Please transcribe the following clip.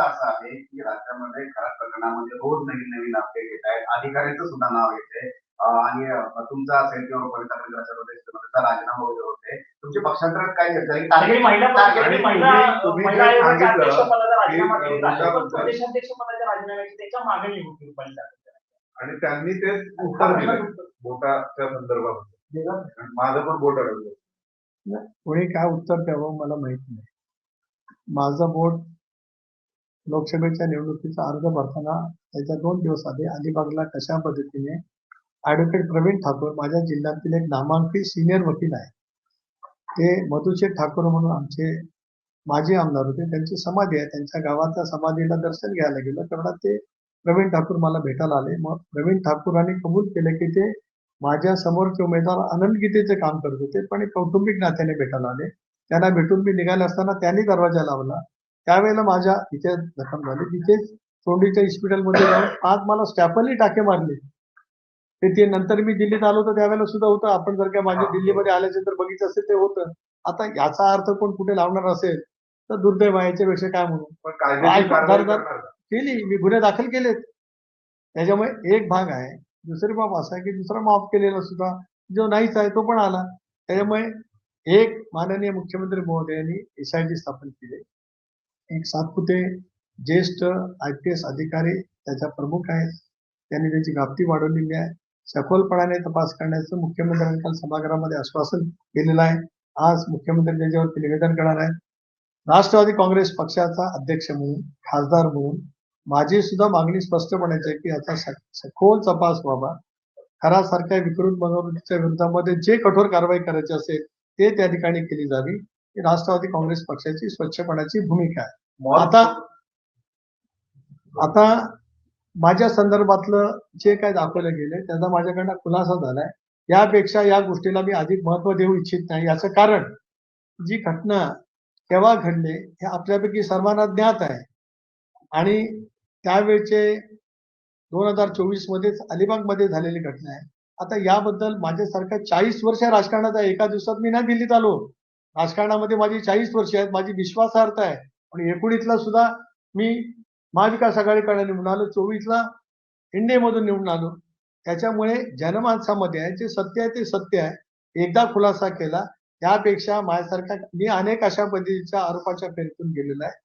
मुद्दा असा आहे की राज्यामध्ये खऱ्या प्रकरणामध्ये रोज नवीन नवीन अपडेट येत आहेत. अधिकाऱ्यांचं सुद्धा नाव येते आणि तुमचा असेल किंवा पोलीस अधिकाऱ्याचा राजीनामा वगैरे होते. तुमचे पक्षांतरात काय चर्चा तारखेला महिला आयोगाच्या अध्यक्ष पदाचा राजीनामा देण्यात आला, पण की प्रदेशाध्यक्ष पदाच्या राजीनाम्याची त्याच्या मागणी होती आणि त्यांनी ते उत्तर दिलं बोटाच्या संदर्भात. माझं पण बोट अडवलं. कोणी काय उत्तर द्यावं मला माहित नाही. माझं बोट लोकसभेच्या निवडणुकीचा अर्ज भरताना त्याच्या 2 दिवस आधी अलिबागला कशा पद्धतीने ऍडव्होकेट प्रवीण ठाकूर माझ्या जिल्ह्यातील एक नामांकित सिनियर वकील आहे, ते मधुशेठ ठाकूर म्हणून आमचे माजी आमदार होते, त्यांची समाधी आहे, त्यांच्या गावाच्या समाधीला दर्शन घ्यायला गेलं तेवढा ते प्रवीण ठाकूर मला भेटायला आले. मग प्रवीण ठाकूरांनी कबूल केले की ते माझ्या समोरचे उमेदवार आनंद गीतेचे काम करत होते, पण कौटुंबिक नात्याने भेटायला आले. त्यांना भेटून मी निघाले असताना त्यांनी दरवाजा लावला. त्यावेळेला माझ्या इथे जखम झाली. तिथेच तोंडीच्या हॉस्पिटलमध्ये जाऊन आज मला स्टॅपलनी टाके मारले. ते नंतर मी दिल्लीत आलो तर त्यावेळेला सुद्धा होतं. आपण जर का माझ्या दिल्लीमध्ये आल्याचे तर बघितलं असेल ते होतं. आता याचा अर्थ कोण कुठे लावणार असेल तर दुर्दैव आहे, याच्यापेक्षा काय म्हणू. केली मी गुन्हे दाखल केलेत. त्याच्यामुळे एक भाग आहे. दुसरी बाब असा आहे की दुसरा माफ केलेला सुद्धा जो नाहीच आहे तो पण आला. त्याच्यामुळे एक माननीय मुख्यमंत्री महोदयांनी SIT स्थापन केले. एक सातपुते ज्येष्ठ IPS अधिकारी त्याच्या प्रमुख आहेत. त्यांनी त्याची व्याप्ती वाढवलेली आहे. सखोलपणाने तपास करण्याचं मुख्यमंत्र्यांनी काल सभागृहामध्ये आश्वासन केलेलं आहे. आज मुख्यमंत्री त्याच्यावरती निवेदन करणार आहेत. राष्ट्रवादी काँग्रेस पक्षाचा अध्यक्ष म्हणून, खासदार म्हणून माझी सुद्धा मागणी स्पष्टपणाची आहे की याचा सखोल तपास व्हावा. खरासारख्या विकृत मनोवृत्तीच्या विरोधामध्ये जे कठोर कारवाई करायची असेल ते त्या ठिकाणी केली जावी. ही राष्ट्रवादी काँग्रेस पक्षाची स्वच्छपणाची भूमिका आहे. आता माझ्या संदर्भातलं जे काय दाखवलं गेले त्याचा माझ्याकडनं खुलासा झालाय. यापेक्षा या गोष्टीला मी अधिक महत्व देऊ इच्छित नाही. याचं कारण जी घटना केव्हा घडले हे आपल्यापैकी सर्वांना ज्ञात आहे आणि त्यावेळेचे 2024 मध्येच अलिबागमध्ये झालेली घटना आहे. आता याबद्दल माझ्यासारखा 40 वर्ष राजकारणात आहे. एका दिवसात मी नाही दिल्लीत आलो. राजकारणामध्ये माझी 40 वर्ष आहेत. माझी विश्वासार्हता आहे. आणि 19ला सुद्धा मी महाविकास आघाडीकडे निवडून आलो. 24ला इंडियामधून निवडून आलो. त्याच्यामुळे जनमानसामध्ये आहे जे सत्य आहे ते सत्य आहे. एकदा खुलासा केला त्यापेक्षा माझ्यासारखा मी अनेक अशा पद्धतीच्या आरोपाच्या फेरीतून गेलेला आहे.